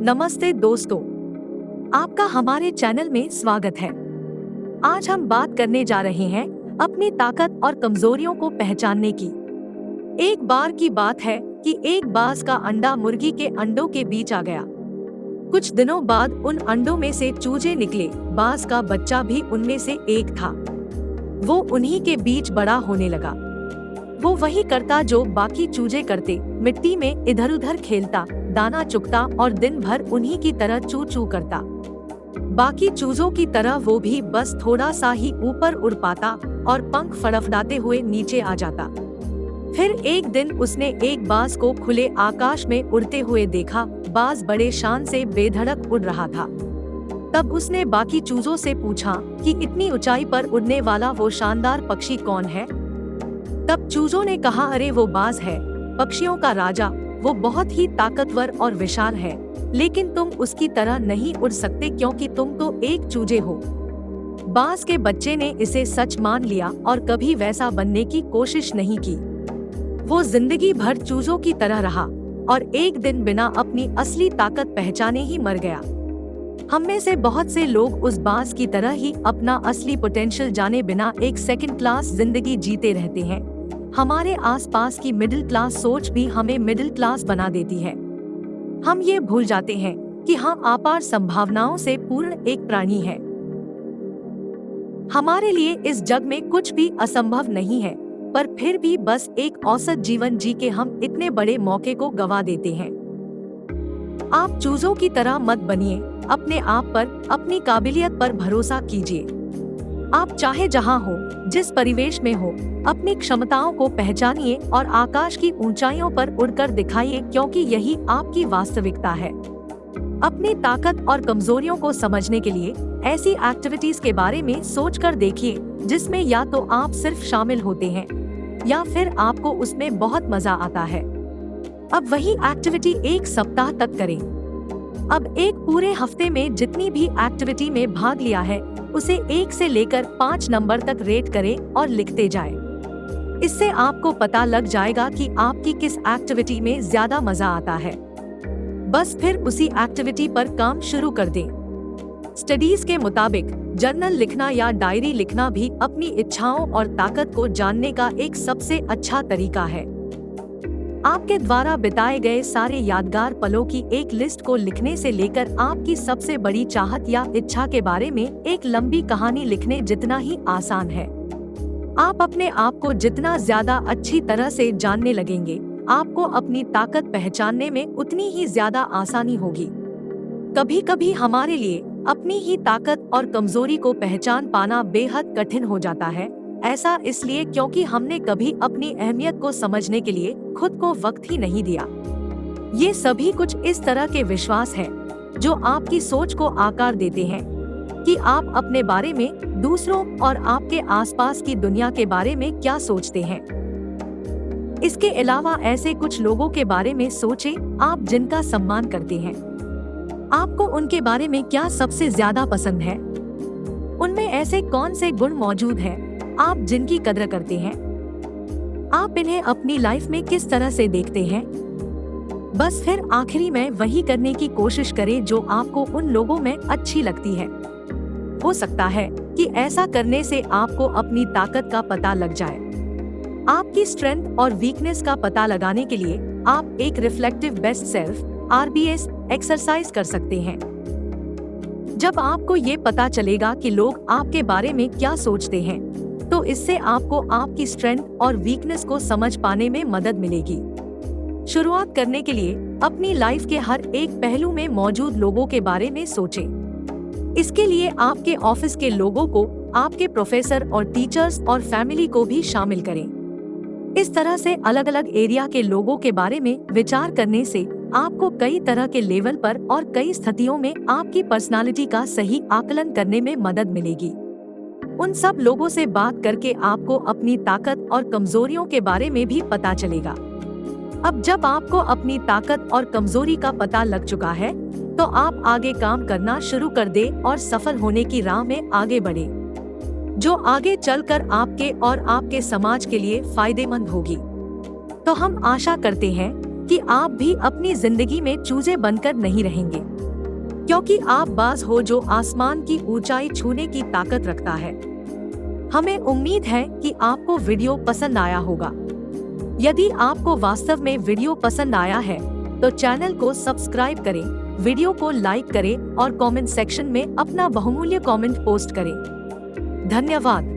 नमस्ते दोस्तों, आपका हमारे चैनल में स्वागत है। आज हम बात करने जा रहे हैं अपनी ताकत और कमजोरियों को पहचानने की। एक बार की बात है कि एक बाज का अंडा मुर्गी के अंडों के बीच आ गया। कुछ दिनों बाद उन अंडों में से चूजे निकले। बाज का बच्चा भी उनमें से एक था। वो उन्हीं के बीच बड़ा होने लगा। वो वही करता जो बाकी चूजे करते, मिट्टी में इधर उधर खेलता, दाना चुगता और दिन भर उन्हीं की तरह चू चू करता। बाकी चूजों की तरह वो भी बस थोड़ा सा ही ऊपर उड़ पाता और पंख फड़फड़ाते हुए नीचे आ जाता। फिर एक दिन उसने एक बाज को खुले आकाश में उड़ते हुए देखा। बाज बड़े शान से बेधड़क उड़ रहा था। तब उसने बाकी चूजों से पूछा कि इतनी ऊंचाई पर उड़ने वाला वो शानदार पक्षी कौन है। तब चूजों ने कहा, अरे वो बाज है, पक्षियों का राजा। वो बहुत ही ताकतवर और विशाल है, लेकिन तुम उसकी तरह नहीं उड़ सकते क्योंकि तुम तो एक चूजे हो। बाज के बच्चे ने इसे सच मान लिया और कभी वैसा बनने की कोशिश नहीं की। वो जिंदगी भर चूजों की तरह रहा और एक दिन बिना अपनी असली ताकत पहचाने ही मर गया। हम में से बहुत से लोग उस बाज की तरह ही अपना असली पोटेंशियल जाने बिना एक सेकंड क्लास जिंदगी जीते रहते हैं। हमारे आसपास की मिडिल क्लास सोच भी हमें मिडिल क्लास बना देती है। हम ये भूल जाते हैं कि हम अपार संभावनाओं से पूर्ण एक प्राणी हैं। हमारे लिए इस जग में कुछ भी असंभव नहीं है, पर फिर भी बस एक औसत जीवन जी के हम इतने बड़े मौके को गवा देते हैं। आप चूजों की तरह मत बनिए। अपने आप पर, अपनी काबिलियत पर भरोसा कीजिए। आप चाहे जहां हो, जिस परिवेश में हो, अपनी क्षमताओं को पहचानिए और आकाश की ऊंचाइयों पर उड़कर दिखाइए, क्योंकि यही आपकी वास्तविकता है। अपनी ताकत और कमजोरियों को समझने के लिए ऐसी एक्टिविटीज के बारे में सोचकर देखिए जिसमें या तो आप सिर्फ शामिल होते हैं या फिर आपको उसमें बहुत मजा आता है। अब वही एक्टिविटी एक सप्ताह तक करें। अब एक पूरे हफ्ते में जितनी भी एक्टिविटी में भाग लिया है उसे 1 से लेकर 5 नंबर तक रेट करें और लिखते जाएं। इससे आपको पता लग जाएगा कि आपकी किस एक्टिविटी में ज्यादा मजा आता है। बस फिर उसी एक्टिविटी पर काम शुरू कर दें। स्टडीज के मुताबिक जर्नल लिखना या डायरी लिखना भी अपनी इच्छाओं और ताकत को जानने का एक सबसे अच्छा तरीका है। आपके द्वारा बिताए गए सारे यादगार पलों की एक लिस्ट को लिखने से लेकर आपकी सबसे बड़ी चाहत या इच्छा के बारे में एक लंबी कहानी लिखने जितना ही आसान है। आप अपने आप को जितना ज्यादा अच्छी तरह से जानने लगेंगे, आपको अपनी ताकत पहचानने में उतनी ही ज्यादा आसानी होगी। कभी कभी हमारे लिए अपनी ही ताकत और कमजोरी को पहचान पाना बेहद कठिन हो जाता है। ऐसा इसलिए क्योंकि हमने कभी अपनी अहमियत को समझने के लिए खुद को वक्त ही नहीं दिया। ये सभी कुछ इस तरह के विश्वास हैं जो आपकी सोच को आकार देते हैं कि आप अपने बारे में, दूसरों और आपके आसपास की दुनिया के बारे में क्या सोचते हैं। इसके अलावा ऐसे कुछ लोगों के बारे में सोचें आप जिनका सम्मान करते हैं। आपको उनके बारे में क्या सबसे ज्यादा पसंद है? उनमें ऐसे कौन से गुण मौजूद हैं आप जिनकी कदर करते हैं? आप इन्हें अपनी लाइफ में किस तरह से देखते हैं? बस फिर आखिरी में वही करने की कोशिश करें जो आपको उन लोगों में अच्छी लगती है। हो सकता है कि ऐसा करने से आपको अपनी ताकत का पता लग जाए। आपकी स्ट्रेंथ और वीकनेस का पता लगाने के लिए आप एक reflective best self (RBS) exercise कर सकते हैं। जब आपको ये पता चलेगा कि लोग आपके बारे में क्या सोचते हैं, तो इससे आपको आपकी स्ट्रेंथ और वीकनेस को समझ पाने में मदद मिलेगी। शुरुआत करने के लिए अपनी लाइफ के हर एक पहलू में मौजूद लोगों के बारे में सोचें। इसके लिए आपके ऑफिस के लोगों को, आपके प्रोफेसर और टीचर्स और फैमिली को भी शामिल करें। इस तरह से अलग अलग एरिया के लोगों के बारे में विचार करने से आपको कई तरह के लेवल पर और कई स्थितियों में आपकी पर्सनालिटी का सही आकलन करने में मदद मिलेगी। उन सब लोगों से बात करके आपको अपनी ताकत और कमजोरियों के बारे में भी पता चलेगा। अब जब आपको अपनी ताकत और कमजोरी का पता लग चुका है, तो आप आगे काम करना शुरू कर दें और सफल होने की राह में आगे बढ़े, जो आगे चलकर आपके और आपके समाज के लिए फायदेमंद होगी। तो हम आशा करते हैं कि आप भी अपनी जिंदगी में चूजे बनकर नहीं रहेंगे। क्योंकि आप बाज हो जो आसमान की ऊंचाई छूने की ताकत रखता है। हमें उम्मीद है कि आपको वीडियो पसंद आया होगा। यदि आपको वास्तव में वीडियो पसंद आया है तो चैनल को सब्सक्राइब करें, वीडियो को लाइक करें और कमेंट सेक्शन में अपना बहुमूल्य कमेंट पोस्ट करें। धन्यवाद।